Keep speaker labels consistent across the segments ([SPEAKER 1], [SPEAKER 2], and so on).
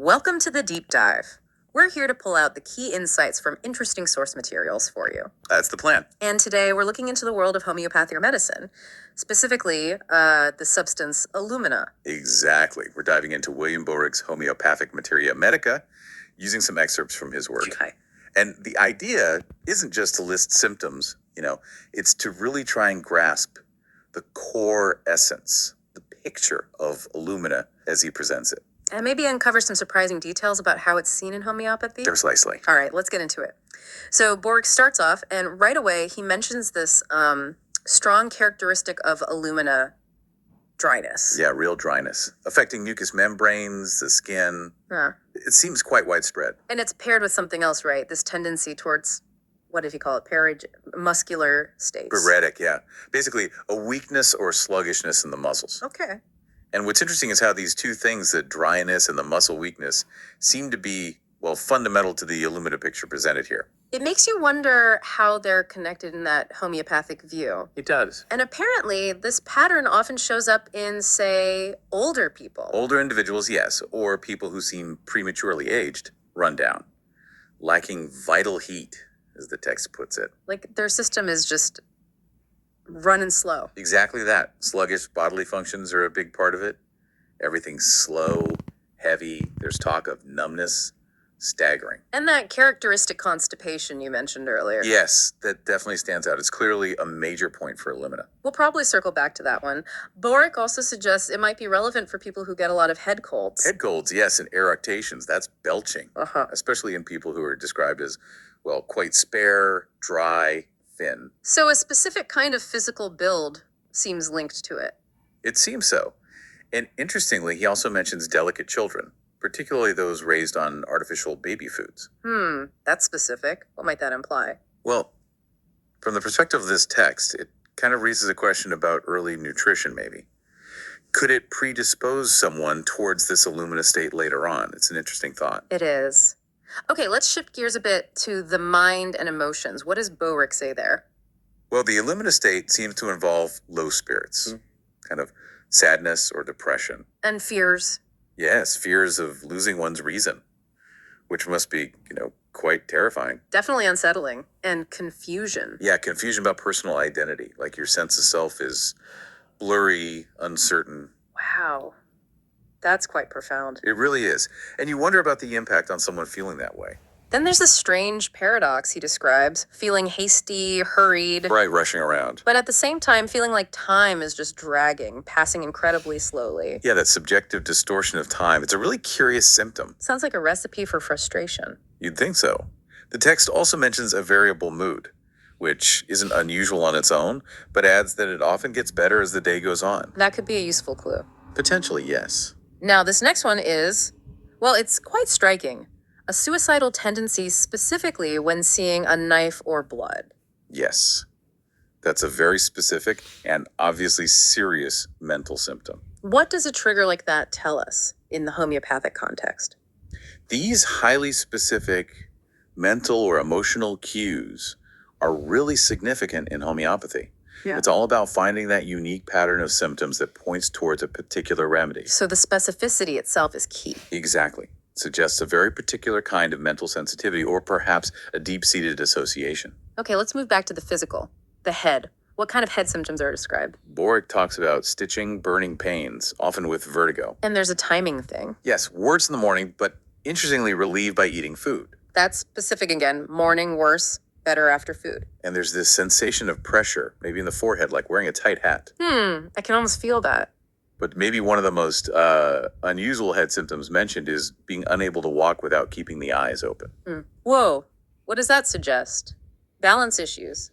[SPEAKER 1] Welcome to the deep dive. We're here to pull out the key insights from interesting source materials for you.
[SPEAKER 2] That's the plan.
[SPEAKER 1] And today we're looking into the world of homeopathic medicine, specifically the substance alumina.
[SPEAKER 2] Exactly. We're diving into William Boericke's Homeopathic Materia Medica, using some excerpts from his work.
[SPEAKER 1] Okay.
[SPEAKER 2] And the idea isn't just to list symptoms, it's to really try and grasp the core essence, the picture of alumina as he presents it.
[SPEAKER 1] And maybe uncover some surprising details about how it's seen in homeopathy.
[SPEAKER 2] Precisely.
[SPEAKER 1] All right, let's get into it. So Boericke starts off, and right away he mentions this strong characteristic of alumina, dryness.
[SPEAKER 2] Yeah, real dryness, affecting mucous membranes, the skin.
[SPEAKER 1] Huh.
[SPEAKER 2] It seems quite widespread.
[SPEAKER 1] And it's paired with something else, right? This tendency towards, what did he call it? Muscular states.
[SPEAKER 2] Boericke, yeah. Basically, a weakness or sluggishness in the muscles.
[SPEAKER 1] Okay.
[SPEAKER 2] And what's interesting is how these two things, the dryness and the muscle weakness, seem to be, fundamental to the alumina picture presented here.
[SPEAKER 1] It makes you wonder how they're connected in that homeopathic view.
[SPEAKER 2] It does.
[SPEAKER 1] And apparently, this pattern often shows up in, say, older people.
[SPEAKER 2] Older individuals, yes, or people who seem prematurely aged, run down, lacking vital heat, as the text puts it.
[SPEAKER 1] Like their system is just running slow.
[SPEAKER 2] Exactly that. Sluggish bodily functions are a big part of it. Everything's slow, heavy. There's talk of numbness, staggering.
[SPEAKER 1] And that characteristic constipation you mentioned earlier.
[SPEAKER 2] Yes, that definitely stands out. It's clearly a major point for alumina.
[SPEAKER 1] We'll probably circle back to that one. Boericke also suggests it might be relevant for people who get a lot of head colds.
[SPEAKER 2] Head colds, yes, and eructations. That's belching,
[SPEAKER 1] Uh-huh.
[SPEAKER 2] especially in people who are described as, quite spare, dry, thin.
[SPEAKER 1] So a specific kind of physical build seems linked to it.
[SPEAKER 2] It seems so. And interestingly, he also mentions delicate children, particularly those raised on artificial baby foods.
[SPEAKER 1] That's specific. What might that imply?
[SPEAKER 2] Well, from the perspective of this text, it kind of raises a question about early nutrition, maybe. Could it predispose someone towards this alumina state later on? It's an interesting thought.
[SPEAKER 1] It is. Okay, let's shift gears a bit to the mind and emotions. What does Boericke say there?
[SPEAKER 2] Well, the alumina state seems to involve low spirits, kind of sadness or depression.
[SPEAKER 1] And fears.
[SPEAKER 2] Yes, fears of losing one's reason, which must be, quite terrifying.
[SPEAKER 1] Definitely unsettling. And confusion.
[SPEAKER 2] Yeah, confusion about personal identity, like your sense of self is blurry, uncertain.
[SPEAKER 1] Wow. That's quite profound.
[SPEAKER 2] It really is. And you wonder about the impact on someone feeling that way.
[SPEAKER 1] Then there's this strange paradox he describes, feeling hasty, hurried,
[SPEAKER 2] Right, rushing around.
[SPEAKER 1] but at the same time feeling like time is just dragging, passing incredibly slowly.
[SPEAKER 2] Yeah, that subjective distortion of time. It's a really curious symptom.
[SPEAKER 1] Sounds like a recipe for frustration.
[SPEAKER 2] You'd think so. The text also mentions a variable mood, which isn't unusual on its own, but adds that it often gets better as the day goes on.
[SPEAKER 1] That could be a useful clue.
[SPEAKER 2] Potentially, yes.
[SPEAKER 1] Now, this next one is, it's quite striking. A suicidal tendency specifically when seeing a knife or blood.
[SPEAKER 2] Yes. That's a very specific and obviously serious mental symptom.
[SPEAKER 1] What does a trigger like that tell us in the homeopathic context?
[SPEAKER 2] These highly specific mental or emotional cues are really significant in homeopathy.
[SPEAKER 1] Yeah.
[SPEAKER 2] It's all about finding that unique pattern of symptoms that points towards a particular remedy.
[SPEAKER 1] So the specificity itself is key.
[SPEAKER 2] Exactly. It suggests a very particular kind of mental sensitivity or perhaps a deep-seated association.
[SPEAKER 1] Okay, let's move back to the physical. The head. What kind of head symptoms are described?
[SPEAKER 2] Boericke talks about stitching, burning pains, often with vertigo.
[SPEAKER 1] And there's a timing thing.
[SPEAKER 2] Yes, worse in the morning, but interestingly relieved by eating food.
[SPEAKER 1] That's specific again. Morning worse, better after food.
[SPEAKER 2] And there's this sensation of pressure, maybe in the forehead, like wearing a tight hat.
[SPEAKER 1] I can almost feel that.
[SPEAKER 2] But maybe one of the most unusual head symptoms mentioned is being unable to walk without keeping the eyes open.
[SPEAKER 1] Whoa, what does that suggest? Balance issues.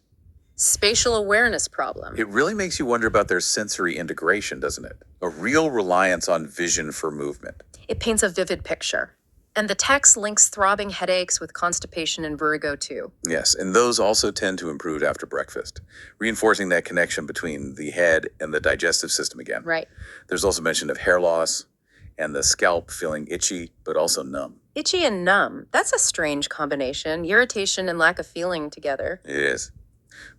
[SPEAKER 1] Spatial awareness problem.
[SPEAKER 2] It really makes you wonder about their sensory integration, doesn't it? A real reliance on vision for movement.
[SPEAKER 1] It paints a vivid picture. And the text links throbbing headaches with constipation and vertigo too.
[SPEAKER 2] Yes, and those also tend to improve after breakfast, reinforcing that connection between the head and the digestive system again.
[SPEAKER 1] Right.
[SPEAKER 2] There's also mention of hair loss and the scalp feeling itchy, but also numb.
[SPEAKER 1] Itchy and numb. That's a strange combination. Irritation and lack of feeling together.
[SPEAKER 2] It is.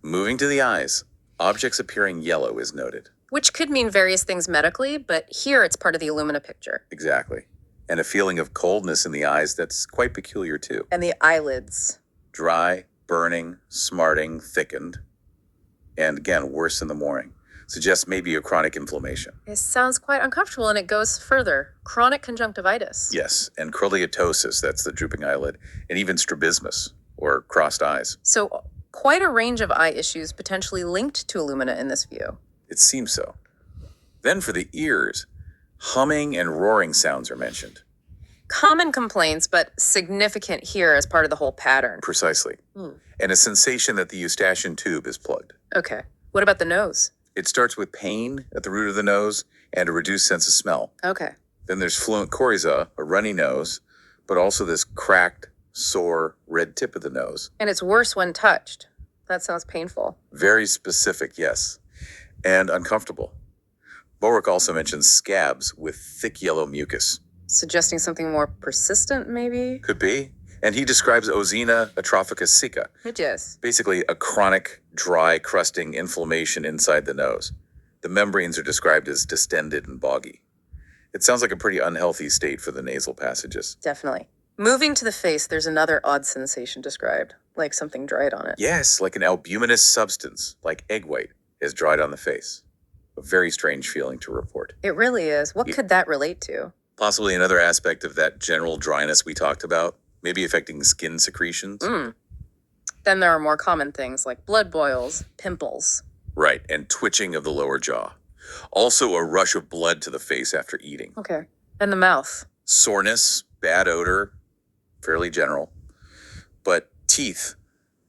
[SPEAKER 2] Moving to the eyes, objects appearing yellow is noted.
[SPEAKER 1] Which could mean various things medically, but here it's part of the alumina picture.
[SPEAKER 2] Exactly. And a feeling of coldness in the eyes that's quite peculiar too.
[SPEAKER 1] And the eyelids.
[SPEAKER 2] Dry, burning, smarting, thickened. And again, worse in the morning. Suggests maybe a chronic inflammation.
[SPEAKER 1] It sounds quite uncomfortable, and it goes further. Chronic conjunctivitis.
[SPEAKER 2] Yes, and chroleotosis, that's the drooping eyelid, and even strabismus, or crossed eyes.
[SPEAKER 1] So quite a range of eye issues potentially linked to Alumina in this view.
[SPEAKER 2] It seems so. Then for the ears, humming and roaring sounds are mentioned.
[SPEAKER 1] Common complaints, but significant here as part of the whole pattern.
[SPEAKER 2] Precisely. And a sensation that the eustachian tube is plugged.
[SPEAKER 1] Okay. What about the nose?
[SPEAKER 2] It starts with pain at the root of the nose and a reduced sense of smell.
[SPEAKER 1] Okay.
[SPEAKER 2] Then there's fluent coryza, a runny nose, but also this cracked, sore, red tip of the nose.
[SPEAKER 1] And it's worse when touched. That sounds painful.
[SPEAKER 2] Very specific, yes. And uncomfortable. Boericke also mentions scabs with thick yellow mucus.
[SPEAKER 1] Suggesting something more persistent, maybe?
[SPEAKER 2] Could be. And he describes Osina atrophica sicca,
[SPEAKER 1] It is.
[SPEAKER 2] basically a chronic, dry, crusting inflammation inside the nose. The membranes are described as distended and boggy. It sounds like a pretty unhealthy state for the nasal passages.
[SPEAKER 1] Definitely. Moving to the face, there's another odd sensation described, like something dried on it.
[SPEAKER 2] Yes, like an albuminous substance, like egg white, is dried on the face. A very strange feeling to report.
[SPEAKER 1] It really is. What could that relate to?
[SPEAKER 2] Possibly another aspect of that general dryness we talked about, maybe affecting skin secretions.
[SPEAKER 1] Then there are more common things like blood boils, pimples.
[SPEAKER 2] Right, and twitching of the lower jaw. Also a rush of blood to the face after eating.
[SPEAKER 1] Okay. And the mouth.
[SPEAKER 2] Soreness, bad odor, fairly general. But teeth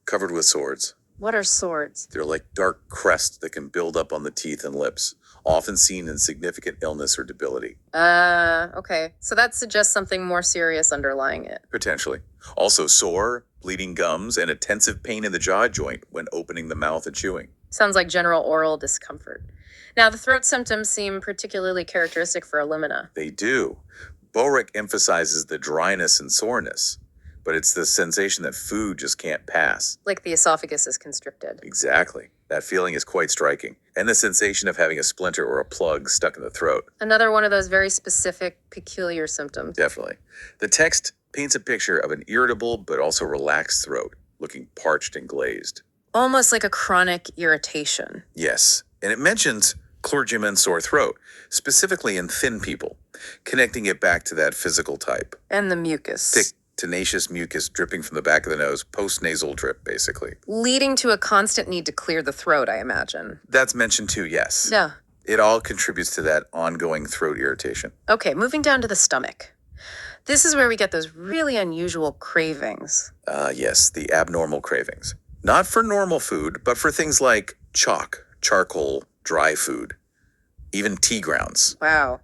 [SPEAKER 2] covered with swords.
[SPEAKER 1] What are swords?
[SPEAKER 2] They're like dark crests that can build up on the teeth and lips, often seen in significant illness or debility.
[SPEAKER 1] Okay. So that suggests something more serious underlying it.
[SPEAKER 2] Potentially. Also sore, bleeding gums, and intensive pain in the jaw joint when opening the mouth and chewing.
[SPEAKER 1] Sounds like general oral discomfort. Now, the throat symptoms seem particularly characteristic for Alumina.
[SPEAKER 2] They do. Boericke emphasizes the dryness and soreness, but it's the sensation that food just can't pass.
[SPEAKER 1] Like the esophagus is constricted.
[SPEAKER 2] Exactly. That feeling is quite striking. And the sensation of having a splinter or a plug stuck in the throat.
[SPEAKER 1] Another one of those very specific, peculiar symptoms.
[SPEAKER 2] Definitely. The text paints a picture of an irritable but also relaxed throat, looking parched and glazed.
[SPEAKER 1] Almost like a chronic irritation.
[SPEAKER 2] Yes. And it mentions clergyman sore throat, specifically in thin people, connecting it back to that physical type.
[SPEAKER 1] And the mucus.
[SPEAKER 2] Thick, tenacious mucus dripping from the back of the nose, post-nasal drip, basically.
[SPEAKER 1] Leading to a constant need to clear the throat, I imagine.
[SPEAKER 2] That's mentioned too, yes.
[SPEAKER 1] Yeah.
[SPEAKER 2] It all contributes to that ongoing throat irritation.
[SPEAKER 1] Okay, moving down to the stomach. This is where we get those really unusual cravings.
[SPEAKER 2] Yes, the abnormal cravings. Not for normal food, but for things like chalk, charcoal, dry food, even tea grounds.
[SPEAKER 1] Wow.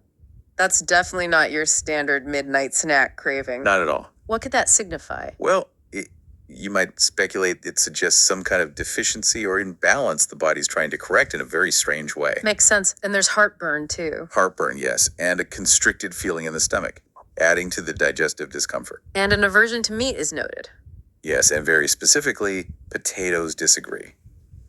[SPEAKER 1] That's definitely not your standard midnight snack craving.
[SPEAKER 2] Not at all.
[SPEAKER 1] What could that signify?
[SPEAKER 2] Well, you might speculate it suggests some kind of deficiency or imbalance the body's trying to correct in a very strange way.
[SPEAKER 1] Makes sense. And there's heartburn, too.
[SPEAKER 2] Heartburn, yes, and a constricted feeling in the stomach, adding to the digestive discomfort.
[SPEAKER 1] And an aversion to meat is noted.
[SPEAKER 2] Yes, and very specifically, potatoes disagree.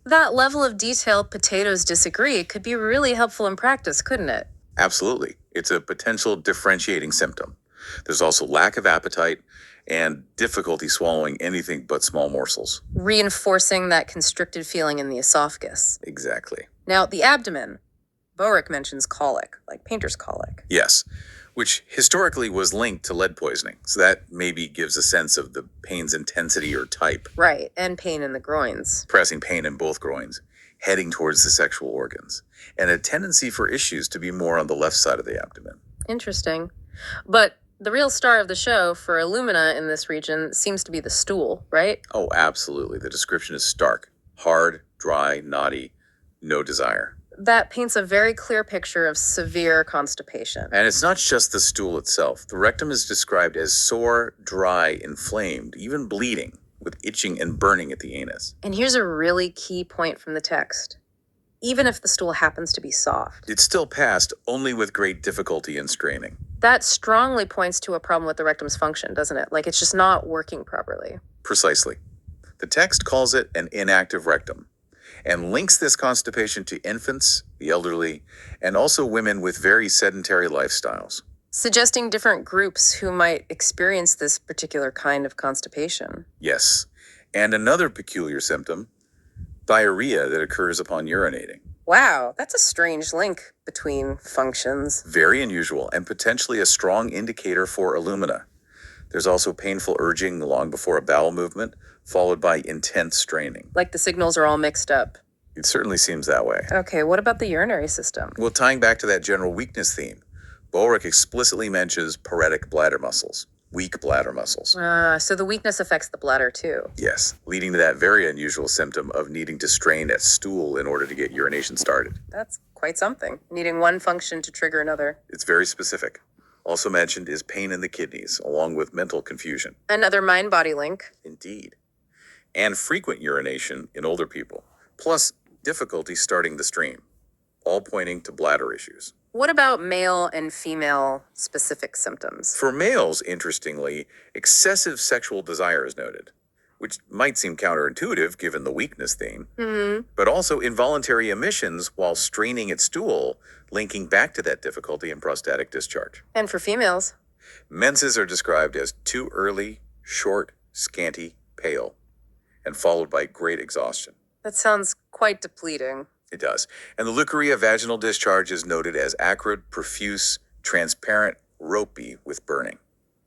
[SPEAKER 1] That level of detail, potatoes disagree, could be really helpful in practice, couldn't it?
[SPEAKER 2] Absolutely. It's a potential differentiating symptom. There's also lack of appetite and difficulty swallowing anything but small morsels.
[SPEAKER 1] Reinforcing that constricted feeling in the esophagus.
[SPEAKER 2] Exactly.
[SPEAKER 1] Now, the abdomen. Boericke mentions colic, like painter's colic.
[SPEAKER 2] Yes, which historically was linked to lead poisoning. So that maybe gives a sense of the pain's intensity or type.
[SPEAKER 1] Right, and pain in the groins.
[SPEAKER 2] Pressing pain in both groins, heading towards the sexual organs, and a tendency for issues to be more on the left side of the abdomen.
[SPEAKER 1] Interesting. But the real star of the show for Alumina in this region seems to be the stool, right?
[SPEAKER 2] Oh, absolutely. The description is stark. Hard, dry, knotty, no desire.
[SPEAKER 1] That paints a very clear picture of severe constipation.
[SPEAKER 2] And it's not just the stool itself. The rectum is described as sore, dry, inflamed, even bleeding, with itching and burning at the anus.
[SPEAKER 1] And here's a really key point from the text. Even if the stool happens to be soft.
[SPEAKER 2] It's still passed only with great difficulty and straining.
[SPEAKER 1] That strongly points to a problem with the rectum's function, doesn't it? Like it's just not working properly.
[SPEAKER 2] Precisely. The text calls it an inactive rectum and links this constipation to infants, the elderly, and also women with very sedentary lifestyles.
[SPEAKER 1] suggesting different groups who might experience this particular kind of constipation.
[SPEAKER 2] Yes. And another peculiar symptom, diarrhea that occurs upon urinating.
[SPEAKER 1] Wow, that's a strange link between functions.
[SPEAKER 2] Very unusual and potentially a strong indicator for alumina. There's also painful urging long before a bowel movement, followed by intense straining.
[SPEAKER 1] Like the signals are all mixed up.
[SPEAKER 2] It certainly seems that way.
[SPEAKER 1] Okay, what about the urinary system?
[SPEAKER 2] Well, tying back to that general weakness theme, Boericke explicitly mentions paretic bladder muscles, weak bladder muscles.
[SPEAKER 1] So the weakness affects the bladder too.
[SPEAKER 2] Yes, leading to that very unusual symptom of needing to strain at stool in order to get urination started.
[SPEAKER 1] That's quite something, needing one function to trigger another.
[SPEAKER 2] It's very specific. Also mentioned is pain in the kidneys, along with mental confusion.
[SPEAKER 1] Another mind-body link.
[SPEAKER 2] Indeed. And frequent urination in older people, plus difficulty starting the stream, all pointing to bladder issues.
[SPEAKER 1] What about male and female specific symptoms?
[SPEAKER 2] For males, interestingly, excessive sexual desire is noted, which might seem counterintuitive given the weakness theme, but also involuntary emissions while straining at stool, linking back to that difficulty in prostatic discharge.
[SPEAKER 1] And for females?
[SPEAKER 2] Menses are described as too early, short, scanty, pale, and followed by great exhaustion.
[SPEAKER 1] That sounds quite depleting.
[SPEAKER 2] It does. And the leukorrhea vaginal discharge is noted as acrid, profuse, transparent, ropey with burning.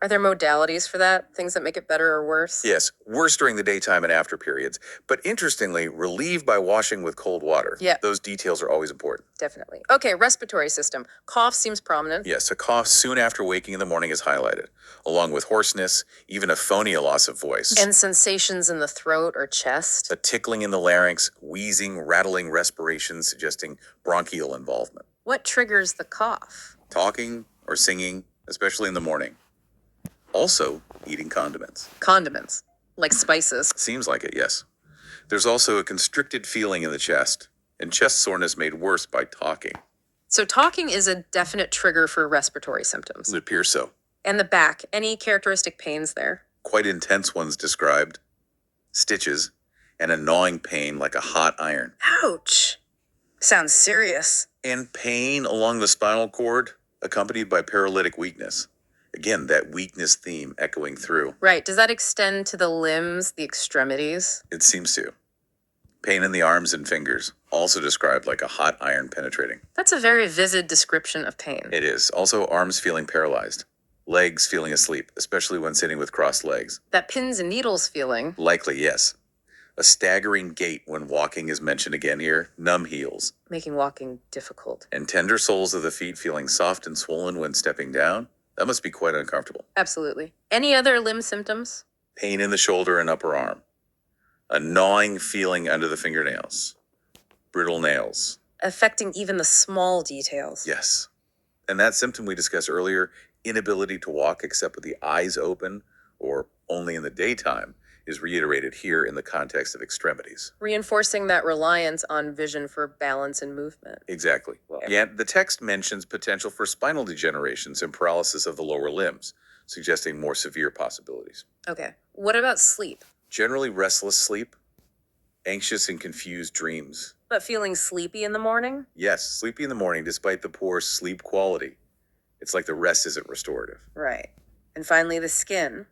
[SPEAKER 1] Are there modalities for that? Things that make it better or worse?
[SPEAKER 2] Yes, worse during the daytime and after periods, but interestingly, relieved by washing with cold water.
[SPEAKER 1] Yeah.
[SPEAKER 2] Those details are always important.
[SPEAKER 1] Definitely. Okay, respiratory system. Cough seems prominent.
[SPEAKER 2] Yes, a cough soon after waking in the morning is highlighted, along with hoarseness, even a phonia loss of voice.
[SPEAKER 1] And sensations in the throat or chest.
[SPEAKER 2] A tickling in the larynx, wheezing, rattling respiration suggesting bronchial involvement.
[SPEAKER 1] What triggers the cough?
[SPEAKER 2] Talking or singing, especially in the morning. Also, eating condiments.
[SPEAKER 1] Condiments, like spices.
[SPEAKER 2] Seems like it, yes. There's also a constricted feeling in the chest, and chest soreness made worse by talking.
[SPEAKER 1] So talking is a definite trigger for respiratory symptoms.
[SPEAKER 2] It appears so.
[SPEAKER 1] And the back, any characteristic pains there?
[SPEAKER 2] Quite intense ones described. Stitches, and a gnawing pain like a hot iron.
[SPEAKER 1] Ouch. Sounds serious.
[SPEAKER 2] And pain along the spinal cord, accompanied by paralytic weakness. Again, that weakness theme echoing through.
[SPEAKER 1] Right. Does that extend to the limbs, the extremities?
[SPEAKER 2] It seems to. Pain in the arms and fingers, also described like a hot iron penetrating.
[SPEAKER 1] That's a very vivid description of pain.
[SPEAKER 2] It is. Also, arms feeling paralyzed. Legs feeling asleep, especially when sitting with crossed legs.
[SPEAKER 1] That pins and needles feeling.
[SPEAKER 2] Likely, yes. A staggering gait when walking is mentioned again here. Numb heels.
[SPEAKER 1] Making walking difficult.
[SPEAKER 2] And tender soles of the feet feeling soft and swollen when stepping down. That must be quite uncomfortable.
[SPEAKER 1] Absolutely. Any other limb symptoms?
[SPEAKER 2] Pain in the shoulder and upper arm. A gnawing feeling under the fingernails. Brittle nails.
[SPEAKER 1] Affecting even the small details.
[SPEAKER 2] Yes. And that symptom we discussed earlier, inability to walk except with the eyes open or only in the daytime, is reiterated here in the context of extremities.
[SPEAKER 1] Reinforcing that reliance on vision for balance and movement.
[SPEAKER 2] Exactly. Yet the text mentions potential for spinal degenerations and paralysis of the lower limbs, suggesting more severe possibilities.
[SPEAKER 1] Okay. What about sleep?
[SPEAKER 2] Generally restless sleep, anxious and confused dreams.
[SPEAKER 1] But feeling sleepy in the morning?
[SPEAKER 2] Yes, sleepy in the morning despite the poor sleep quality. It's like the rest isn't restorative.
[SPEAKER 1] Right. And finally, the skin.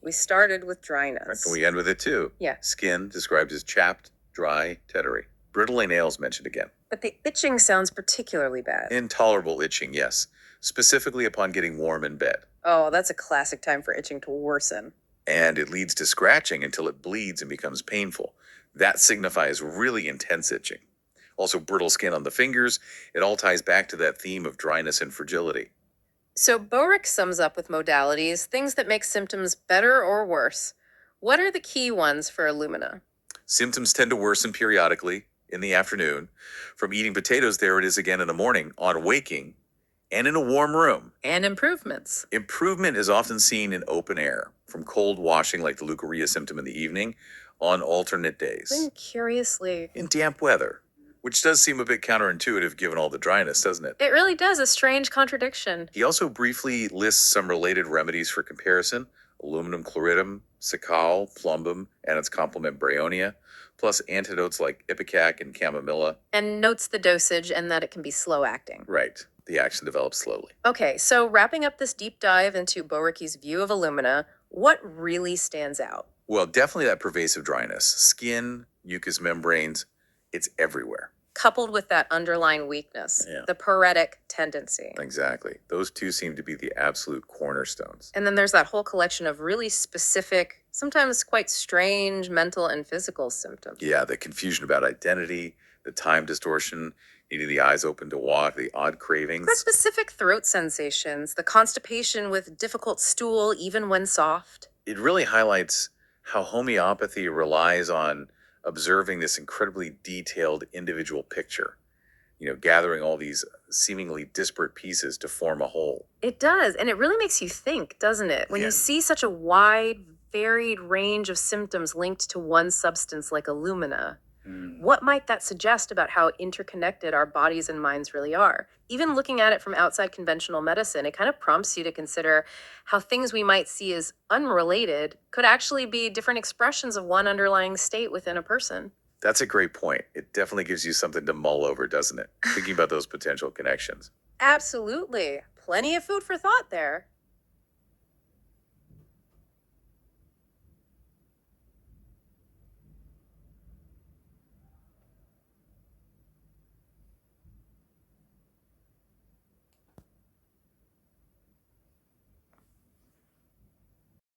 [SPEAKER 1] We started with dryness.
[SPEAKER 2] And we end with it too.
[SPEAKER 1] Yeah.
[SPEAKER 2] Skin described as chapped, dry, teddery. Brittle nails mentioned again.
[SPEAKER 1] But the itching sounds particularly bad.
[SPEAKER 2] Intolerable itching, yes. Specifically upon getting warm in bed.
[SPEAKER 1] Oh, that's a classic time for itching to worsen.
[SPEAKER 2] And it leads to scratching until it bleeds and becomes painful. That signifies really intense itching. Also brittle skin on the fingers. It all ties back to that theme of dryness and fragility.
[SPEAKER 1] So Boericke sums up with modalities, things that make symptoms better or worse. What are the key ones for alumina?
[SPEAKER 2] Symptoms tend to worsen periodically in the afternoon. From eating potatoes, there it is again in the morning, on waking, and in a warm room.
[SPEAKER 1] And improvements.
[SPEAKER 2] Improvement is often seen in open air, from cold washing like the leukorrhea symptom in the evening, on alternate days.
[SPEAKER 1] And curiously,
[SPEAKER 2] In damp weather, which does seem a bit counterintuitive given all the dryness, doesn't it?
[SPEAKER 1] it really does, a strange contradiction.
[SPEAKER 2] He also briefly lists some related remedies for comparison: aluminum chloridum, saccal, plumbum, and its complement bryonia, plus antidotes like ipecac and chamomilla.
[SPEAKER 1] And notes the dosage and that it can be slow acting.
[SPEAKER 2] Right. The action develops slowly.
[SPEAKER 1] Okay, so wrapping up this deep dive into Boericke's view of alumina, what really stands out?
[SPEAKER 2] Well, definitely that pervasive dryness. Skin, mucous membranes, it's everywhere.
[SPEAKER 1] Coupled with that underlying weakness,
[SPEAKER 2] Yeah.
[SPEAKER 1] the paretic tendency.
[SPEAKER 2] Exactly. Those two seem to be the absolute cornerstones.
[SPEAKER 1] And then there's that whole collection of really specific, sometimes quite strange mental and physical symptoms.
[SPEAKER 2] Yeah, the confusion about identity, the time distortion, needing the eyes open to walk, the odd cravings.
[SPEAKER 1] The specific throat sensations, the constipation with difficult stool even when soft.
[SPEAKER 2] It really highlights how homeopathy relies on observing this incredibly detailed individual picture, gathering all these seemingly disparate pieces to form a whole.
[SPEAKER 1] It does. And it really makes you think, doesn't it? When
[SPEAKER 2] Yeah.
[SPEAKER 1] you see such a wide, varied range of symptoms linked to one substance like alumina, what might that suggest about how interconnected our bodies and minds really are? Even looking at it from outside conventional medicine, it kind of prompts you to consider how things we might see as unrelated could actually be different expressions of one underlying state within a person.
[SPEAKER 2] That's a great point. It definitely gives you something to mull over, doesn't it? Thinking about those potential connections.
[SPEAKER 1] Absolutely. Plenty of food for thought there.